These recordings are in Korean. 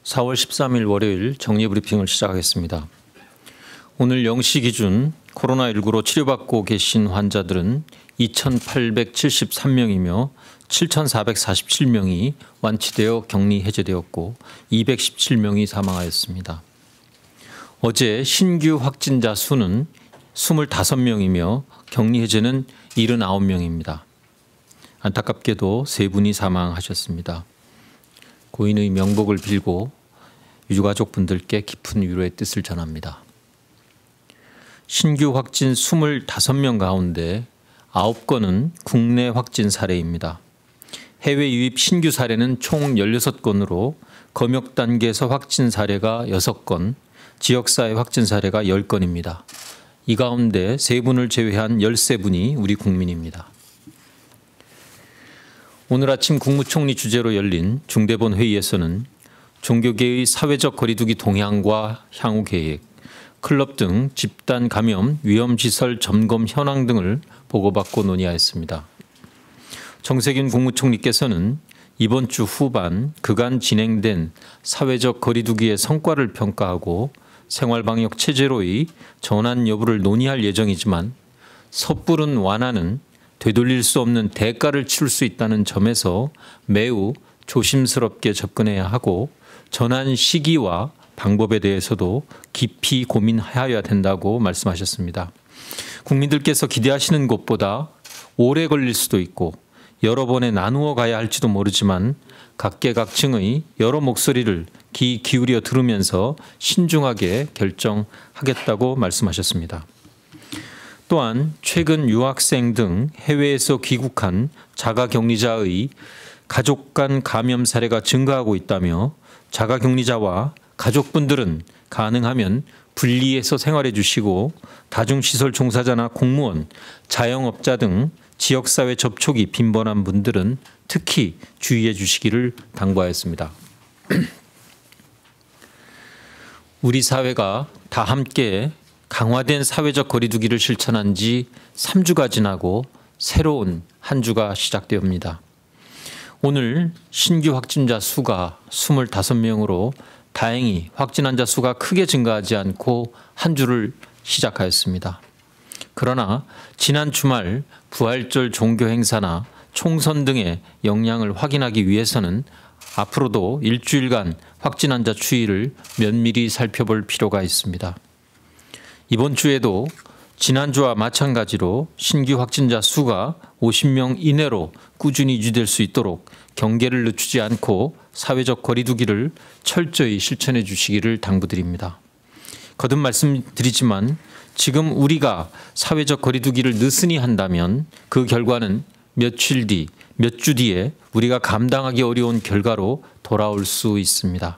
4월 13일 월요일 정리브리핑을 시작하겠습니다. 오늘 0시 기준 코로나19로 치료받고 계신 환자들은 2,873명이며 7,447명이 완치되어 격리 해제되었고 217명이 사망하였습니다. 어제 신규 확진자 수는 25명이며 격리 해제는 79명입니다. 안타깝게도 3분이 사망하셨습니다. 고인의 명복을 빌고 유가족분들께 깊은 위로의 뜻을 전합니다. 신규 확진 25명 가운데 9건은 국내 확진 사례입니다. 해외 유입 신규 사례는 총 16건으로 검역 단계에서 확진 사례가 6건, 지역사회 확진 사례가 10건입니다. 이 가운데 3분을 제외한 13분이 우리 국민입니다. 오늘 아침 국무총리 주재로 열린 중대본 회의에서는 종교계의 사회적 거리두기 동향과 향후 계획, 클럽 등 집단 감염 위험시설 점검 현황 등을 보고받고 논의하였습니다. 정세균 국무총리께서는 이번 주 후반 그간 진행된 사회적 거리두기의 성과를 평가하고 생활방역 체제로의 전환 여부를 논의할 예정이지만 섣부른 완화는 되돌릴 수 없는 대가를 치를 수 있다는 점에서 매우 조심스럽게 접근해야 하고 전환 시기와 방법에 대해서도 깊이 고민하여야 된다고 말씀하셨습니다. 국민들께서 기대하시는 것보다 오래 걸릴 수도 있고 여러 번에 나누어 가야 할지도 모르지만 각계각층의 여러 목소리를 귀 기울여 들으면서 신중하게 결정하겠다고 말씀하셨습니다. 또한 최근 유학생 등 해외에서 귀국한 자가격리자의 가족 간 감염 사례가 증가하고 있다며 자가격리자와 가족분들은 가능하면 분리해서 생활해 주시고 다중시설 종사자나 공무원, 자영업자 등 지역사회 접촉이 빈번한 분들은 특히 주의해 주시기를 당부하였습니다. 우리 사회가 다 함께 강화된 사회적 거리두기를 실천한 지 3주가 지나고 새로운 한 주가 시작되옵니다. 오늘 신규 확진자 수가 25명으로 다행히 확진 환자 수가 크게 증가하지 않고 한 주를 시작하였습니다. 그러나 지난 주말 부활절 종교 행사나 총선 등의 영향을 확인하기 위해서는 앞으로도 일주일간 확진 환자 추이를 면밀히 살펴볼 필요가 있습니다. 이번 주에도 지난주와 마찬가지로 신규 확진자 수가 50명 이내로 꾸준히 유지될 수 있도록 경계를 늦추지 않고 사회적 거리두기를 철저히 실천해 주시기를 당부드립니다. 거듭 말씀드리지만 지금 우리가 사회적 거리두기를 느슨히 한다면 그 결과는 며칠 뒤, 몇 주 뒤에 우리가 감당하기 어려운 결과로 돌아올 수 있습니다.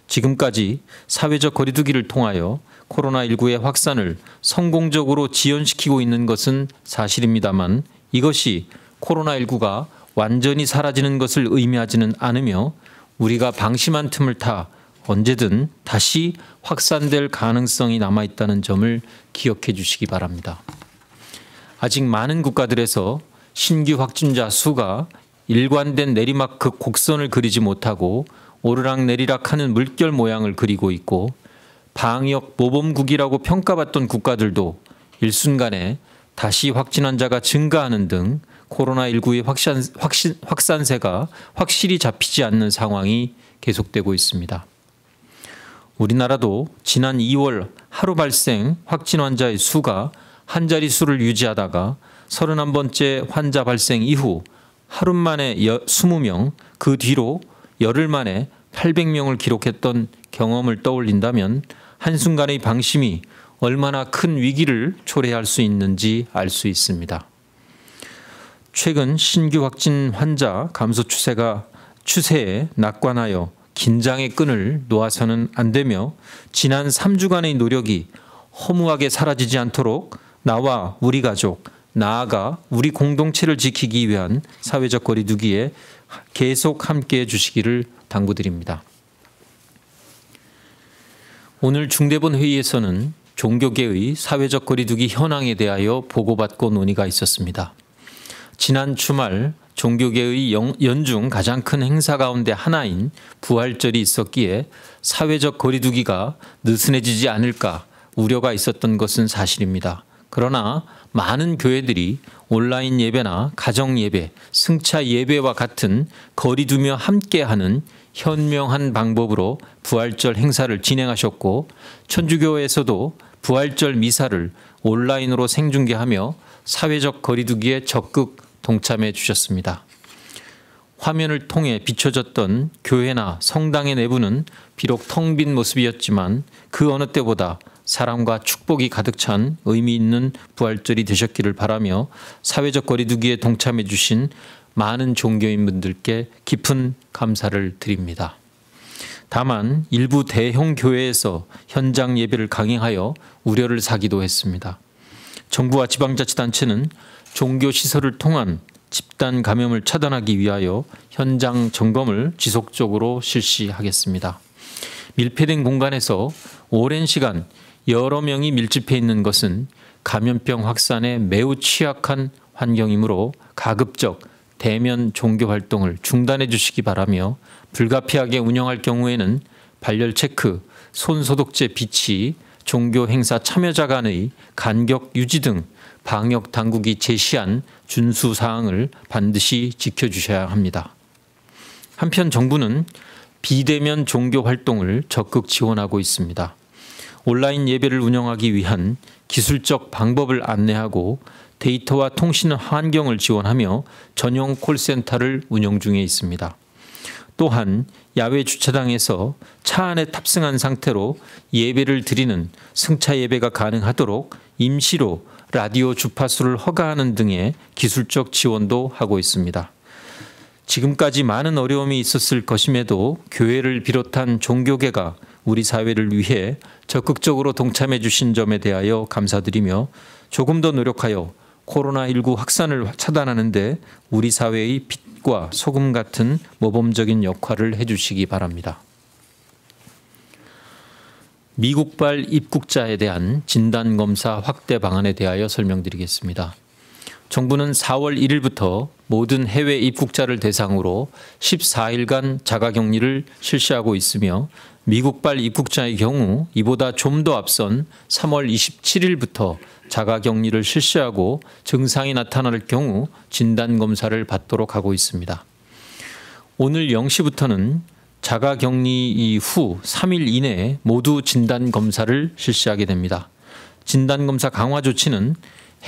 지금까지 사회적 거리두기를 통하여 코로나19의 확산을 성공적으로 지연시키고 있는 것은 사실입니다만 이것이 코로나19가 완전히 사라지는 것을 의미하지는 않으며 우리가 방심한 틈을 타 언제든 다시 확산될 가능성이 남아있다는 점을 기억해 주시기 바랍니다. 아직 많은 국가들에서 신규 확진자 수가 일관된 내리막급 곡선을 그리지 못하고 오르락내리락하는 물결 모양을 그리고 있고 방역 모범국이라고 평가받던 국가들도 일순간에 다시 확진 환자가 증가하는 등 코로나19의 확산세가 확실히 잡히지 않는 상황이 계속되고 있습니다. 우리나라도 지난 2월 하루 발생 확진 환자의 수가 한 자릿수를 유지하다가 31번째 환자 발생 이후 하루 만에 20명, 그 뒤로 열흘 만에 800명을 기록했던 경험을 떠올린다면 한순간의 방심이 얼마나 큰 위기를 초래할 수 있는지 알 수 있습니다. 최근 신규 확진 환자 감소 추세에 낙관하여 긴장의 끈을 놓아서는 안 되며 지난 3주간의 노력이 허무하게 사라지지 않도록 나와 우리 가족, 나아가 우리 공동체를 지키기 위한 사회적 거리두기에 계속 함께해 주시기를 당부드립니다. 오늘 중대본 회의에서는 종교계의 사회적 거리두기 현황에 대하여 보고받고 논의가 있었습니다. 지난 주말 종교계의 연중 가장 큰 행사 가운데 하나인 부활절이 있었기에 사회적 거리두기가 느슨해지지 않을까 우려가 있었던 것은 사실입니다. 그러나 많은 교회들이 온라인 예배나 가정 예배, 승차 예배와 같은 거리두며 함께하는 현명한 방법으로 부활절 행사를 진행하셨고, 천주교에서도 부활절 미사를 온라인으로 생중계하며 사회적 거리두기에 적극 동참해 주셨습니다. 화면을 통해 비춰졌던 교회나 성당의 내부는 비록 텅 빈 모습이었지만 그 어느 때보다 사랑과 축복이 가득 찬 의미 있는 부활절이 되셨기를 바라며 사회적 거리두기에 동참해 주신 많은 종교인분들께 깊은 감사를 드립니다. 다만 일부 대형 교회에서 현장 예배를 강행하여 우려를 사기도 했습니다. 정부와 지방자치단체는 종교시설을 통한 집단 감염을 차단하기 위하여 현장 점검을 지속적으로 실시하겠습니다. 밀폐된 공간에서 오랜 시간 여러 명이 밀집해 있는 것은 감염병 확산에 매우 취약한 환경이므로 가급적 대면 종교 활동을 중단해 주시기 바라며, 불가피하게 운영할 경우에는 발열 체크, 손 소독제 비치, 종교 행사 참여자 간의 간격 유지 등 방역 당국이 제시한 준수 사항을 반드시 지켜주셔야 합니다. 한편 정부는 비대면 종교 활동을 적극 지원하고 있습니다. 온라인 예배를 운영하기 위한 기술적 방법을 안내하고 데이터와 통신 환경을 지원하며 전용 콜센터를 운영 중에 있습니다. 또한 야외 주차장에서 차 안에 탑승한 상태로 예배를 드리는 승차 예배가 가능하도록 임시로 라디오 주파수를 허가하는 등의 기술적 지원도 하고 있습니다. 지금까지 많은 어려움이 있었을 것임에도 교회를 비롯한 종교계가 우리 사회를 위해 적극적으로 동참해 주신 점에 대하여 감사드리며, 조금 더 노력하여 코로나19 확산을 차단하는 데 우리 사회의 빛과 소금 같은 모범적인 역할을 해주시기 바랍니다. 미국발 입국자에 대한 진단검사 확대 방안에 대하여 설명드리겠습니다. 정부는 4월 1일부터 모든 해외 입국자를 대상으로 14일간 자가격리를 실시하고 있으며, 미국발 입국자의 경우 이보다 좀 더 앞선 3월 27일부터 자가격리를 실시하고 증상이 나타날 경우 진단검사를 받도록 하고 있습니다. 오늘 0시부터는 자가격리 이후 3일 이내에 모두 진단검사를 실시하게 됩니다. 진단검사 강화 조치는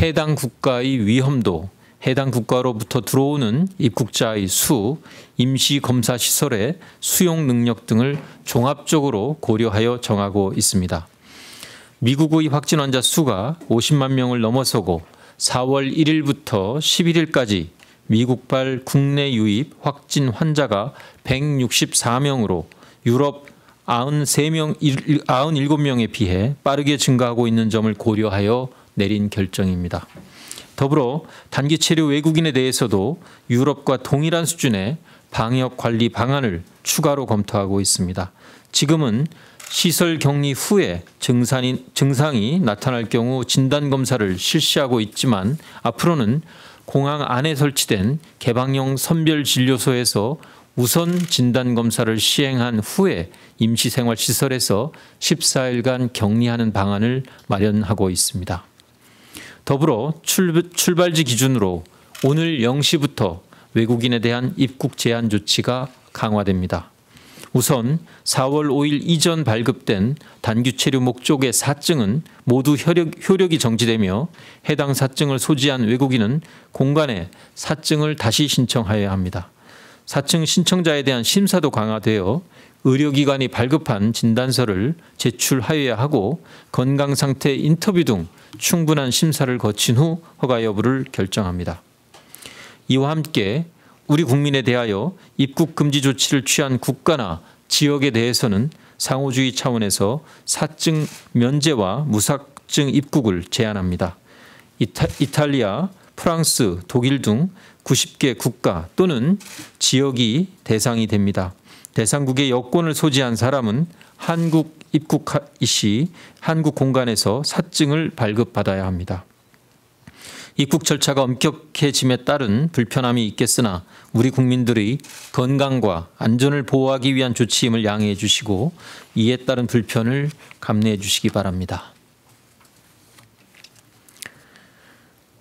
해당 국가의 위험도, 해당 국가로부터 들어오는 입국자의 수, 임시검사 시설의 수용 능력 등을 종합적으로 고려하여 정하고 있습니다. 미국의 확진 환자 수가 50만 명을 넘어서고 4월 1일부터 11일까지 미국발 국내 유입 확진 환자가 164명으로 유럽 97명에 비해 빠르게 증가하고 있는 점을 고려하여 내린 결정입니다. 더불어 단기 체류 외국인에 대해서도 유럽과 동일한 수준의 방역 관리 방안을 추가로 검토하고 있습니다. 지금은 시설 격리 후에 증상이 나타날 경우 진단검사를 실시하고 있지만, 앞으로는 공항 안에 설치된 개방형 선별진료소에서 우선 진단검사를 시행한 후에 임시생활시설에서 14일간 격리하는 방안을 마련하고 있습니다. 더불어 출발지 기준으로 오늘 0시부터 외국인에 대한 입국 제한 조치가 강화됩니다. 우선 4월 5일 이전 발급된 단기 체류 목적의 사증은 모두 효력이 정지되며, 해당 사증을 소지한 외국인은 공간에 사증을 다시 신청하여야 합니다. 사증 신청자에 대한 심사도 강화되어 의료기관이 발급한 진단서를 제출하여야 하고, 건강상태 인터뷰 등 충분한 심사를 거친 후 허가 여부를 결정합니다. 이와 함께 우리 국민에 대하여 입국 금지 조치를 취한 국가나 지역에 대해서는 상호주의 차원에서 사증 면제와 무사증 입국을 제한합니다. 이탈리아, 프랑스, 독일 등 90개 국가 또는 지역이 대상이 됩니다. 대상국의 여권을 소지한 사람은 한국 입국시 한국 공간에서 사증을 발급받아야 합니다. 입국 절차가 엄격해짐에 따른 불편함이 있겠으나 우리 국민들의 건강과 안전을 보호하기 위한 조치임을 양해해 주시고 이에 따른 불편을 감내해 주시기 바랍니다.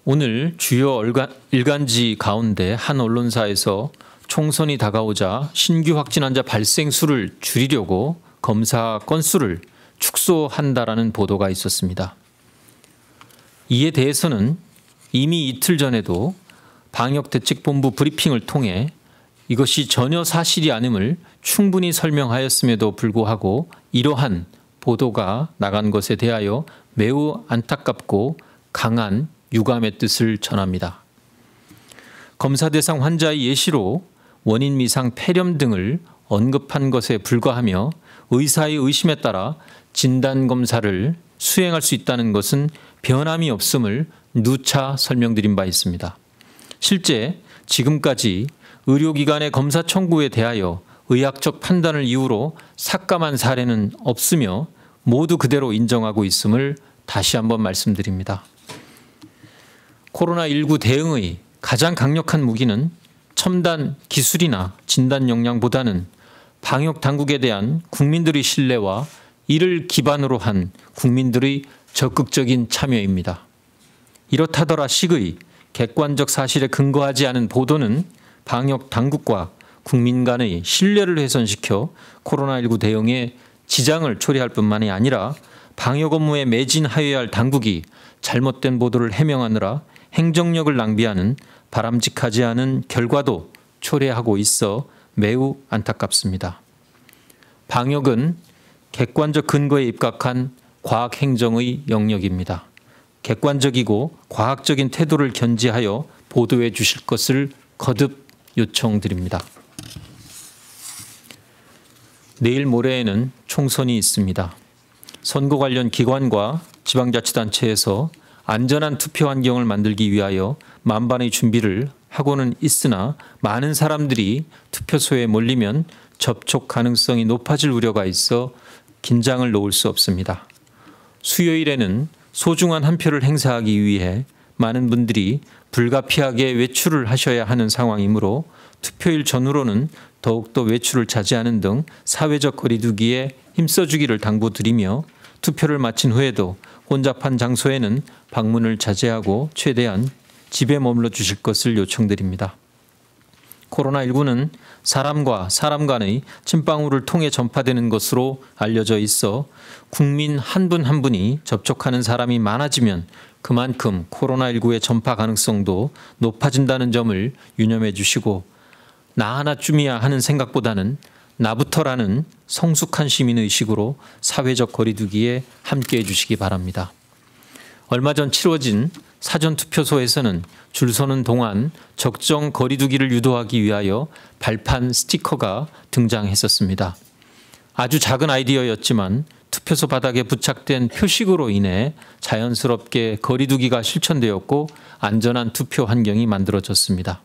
오늘 주요 일간지 가운데 한 언론사에서 총선이 다가오자 신규 확진 환자 발생 수를 줄이려고 검사 건수를 축소한다라는 보도가 있었습니다. 이에 대해서는 이미 이틀 전에도 방역대책본부 브리핑을 통해 이것이 전혀 사실이 아님을 충분히 설명하였음에도 불구하고 이러한 보도가 나간 것에 대하여 매우 안타깝고 강한 유감의 뜻을 전합니다. 검사 대상 환자의 예시로 원인 미상 폐렴 등을 언급한 것에 불과하며 의사의 의심에 따라 진단검사를 수행할 수 있다는 것은 변함이 없음을 누차 설명드린 바 있습니다. 실제 지금까지 의료기관의 검사 청구에 대하여 의학적 판단을 이유로 삭감한 사례는 없으며 모두 그대로 인정하고 있음을 다시 한번 말씀드립니다. 코로나19 대응의 가장 강력한 무기는 첨단 기술이나 진단 역량보다는 방역 당국에 대한 국민들의 신뢰와 이를 기반으로 한 국민들의 적극적인 참여입니다. 이렇다더라 식의 객관적 사실에 근거하지 않은 보도는 방역 당국과 국민 간의 신뢰를 훼손시켜 코로나19 대응에 지장을 초래할 뿐만이 아니라 방역 업무에 매진하여야 할 당국이 잘못된 보도를 해명하느라 행정력을 낭비하는 바람직하지 않은 결과도 초래하고 있어 매우 안타깝습니다. 방역은 객관적 근거에 입각한 과학행정의 영역입니다. 객관적이고 과학적인 태도를 견지하여 보도해 주실 것을 거듭 요청드립니다. 내일 모레에는 총선이 있습니다. 선거 관련 기관과 지방자치단체에서 안전한 투표 환경을 만들기 위하여 만반의 준비를 하고는 있으나 많은 사람들이 투표소에 몰리면 접촉 가능성이 높아질 우려가 있어 긴장을 놓을 수 없습니다. 수요일에는 소중한 한 표를 행사하기 위해 많은 분들이 불가피하게 외출을 하셔야 하는 상황이므로 투표일 전후로는 더욱더 외출을 자제하는 등 사회적 거리두기에 힘써주기를 당부드리며 투표를 마친 후에도 혼잡한 장소에는 방문을 자제하고 최대한 집에 머물러 주실 것을 요청드립니다. 코로나19는 사람과 사람 간의 침방울을 통해 전파되는 것으로 알려져 있어 국민 한 분 한 분이 접촉하는 사람이 많아지면 그만큼 코로나19의 전파 가능성도 높아진다는 점을 유념해 주시고 나 하나쯤이야 하는 생각보다는 나부터라는 성숙한 시민의식으로 사회적 거리두기에 함께해 주시기 바랍니다. 얼마 전 치러진 사전투표소에서는 줄 서는 동안 적정 거리두기를 유도하기 위하여 발판 스티커가 등장했었습니다. 아주 작은 아이디어였지만 투표소 바닥에 부착된 표식으로 인해 자연스럽게 거리두기가 실천되었고 안전한 투표 환경이 만들어졌습니다.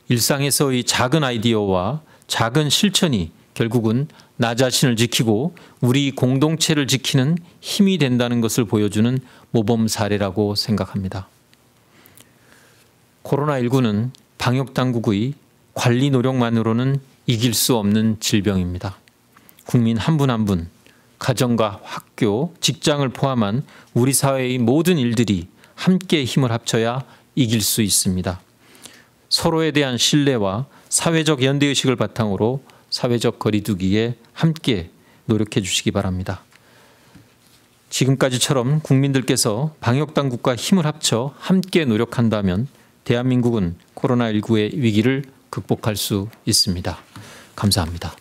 일상에서의 작은 아이디어와 작은 실천이 결국은 나 자신을 지키고 우리 공동체를 지키는 힘이 된다는 것을 보여주는 모범 사례라고 생각합니다. 코로나19는 방역당국의 관리 노력만으로는 이길 수 없는 질병입니다. 국민 한 분 한 분, 가정과 학교, 직장을 포함한 우리 사회의 모든 일들이 함께 힘을 합쳐야 이길 수 있습니다. 서로에 대한 신뢰와 사회적 연대의식을 바탕으로 사회적 거리두기에 함께 노력해 주시기 바랍니다. 지금까지처럼 국민들께서 방역당국과 힘을 합쳐 함께 노력한다면 대한민국은 코로나19의 위기를 극복할 수 있습니다. 감사합니다.